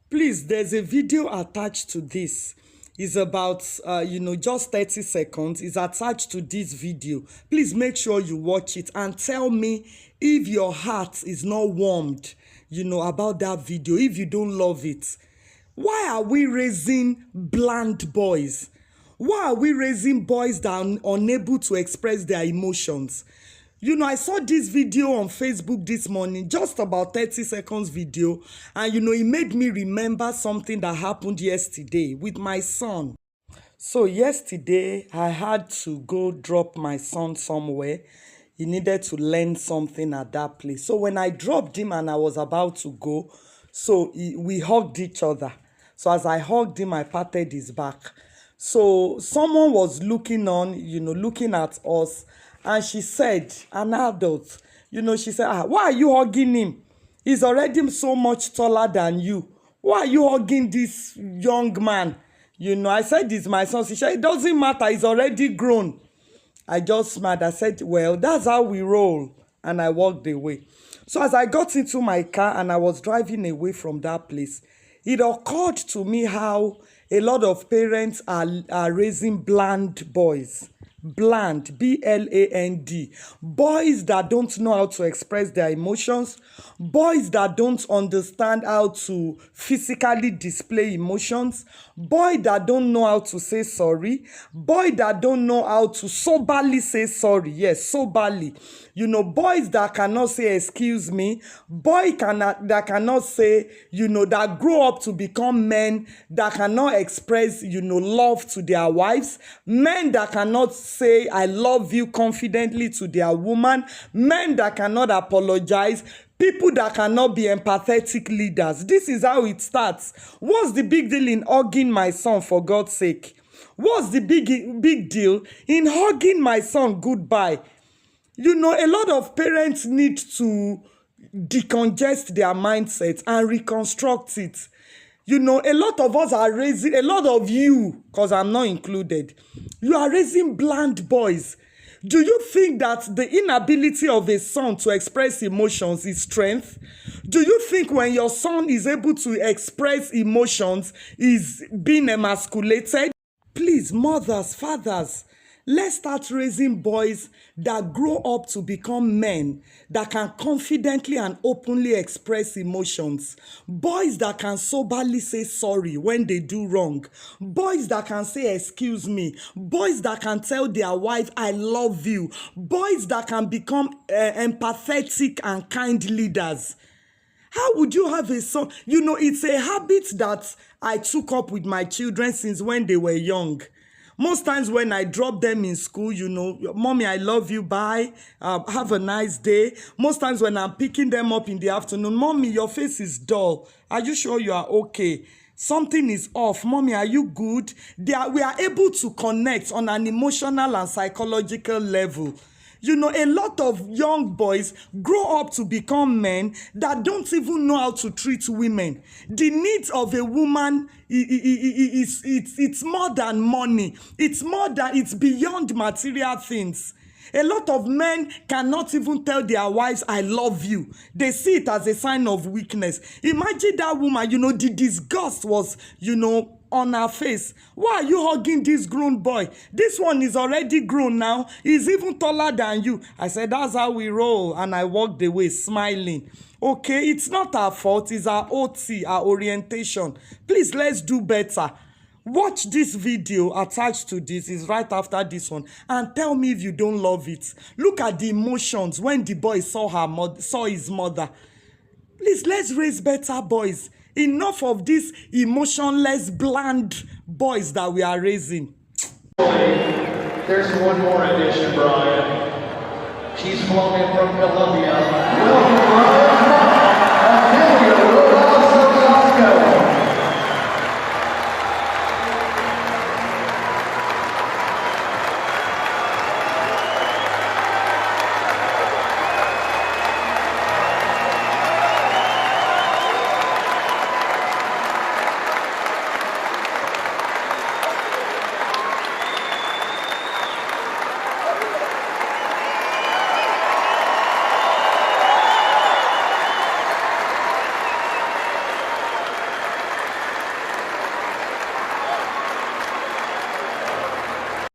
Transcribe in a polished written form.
Please, there's a video attached to this. It's about, just 30 seconds. It's attached to this video. Please make sure you watch it and tell me if your heart is not warmed, about that video, if you don't love it. Why are we raising bland boys? Why are we raising boys that are unable to express their emotions? I saw this video on Facebook this morning, just about 30 seconds video, and it made me remember something that happened yesterday with my son. So yesterday, I had to go drop my son somewhere. He needed to learn something at that place. So when I dropped him and I was about to go, we hugged each other. So as I hugged him, I patted his back. So someone was looking on, looking at us, and she said, an adult, she said, why are you hugging him? He's already so much taller than you. Why are you hugging this young man? I said, it's my son. She said, it doesn't matter. He's already grown. I just smiled. I said, well, that's how we roll. And I walked away. So as I got into my car and I was driving away from that place, it occurred to me how a lot of parents are raising bland boys. Bland, B-L-A-N-D. Boys that don't know how to express their emotions. Boys that don't understand how to physically display emotions. Boys that don't know how to say sorry. Boys that don't know how to soberly say sorry. Yes, soberly. Boys that cannot say excuse me. Boys that cannot say, that grow up to become men that cannot express, love to their wives. Men that cannot say I love you confidently to their woman. Men that cannot apologize. People that cannot be empathetic leaders. This is how it starts. What's the big deal in hugging my son, for God's sake? What's the big deal in hugging my son goodbye? A lot of parents need to decongest their mindset and reconstruct it. A lot of us are raising, a lot of you, because I'm not included, you are raising bland boys. Do you think that the inability of a son to express emotions is strength? Do you think when your son is able to express emotions is being emasculated? Please, mothers, fathers, let's start raising boys that grow up to become men that can confidently and openly express emotions. Boys that can soberly say sorry when they do wrong. Boys that can say excuse me. Boys that can tell their wife, I love you. Boys that can become empathetic and kind leaders. How would you have a son? It's a habit that I took up with my children since when they were young. Most times when I drop them in school, mommy, I love you, bye, have a nice day. Most times when I'm picking them up in the afternoon, mommy, your face is dull. Are you sure you are okay? Something is off. Mommy, are you good? We are able to connect on an emotional and psychological level. A lot of young boys grow up to become men that don't even know how to treat women. The needs of a woman, it's more than money. It's beyond material things. A lot of men cannot even tell their wives, I love you. They see it as a sign of weakness. Imagine that woman, the disgust was, on her face. Why are you hugging this grown boy? This one is already grown now. He's even taller than you. I said, that's how we roll. And I walked away smiling. Okay, it's not our fault. It's our OT, our orientation. Please, let's do better. Watch this video attached to this. Is right after this one. And tell me if you don't love it. Look at the emotions when the boy saw his mother. Please, let's raise better boys. Enough of these emotionless, bland boys that we are raising. There's one more addition, Brian. She's flown in from Colombia. Amelia Rhoda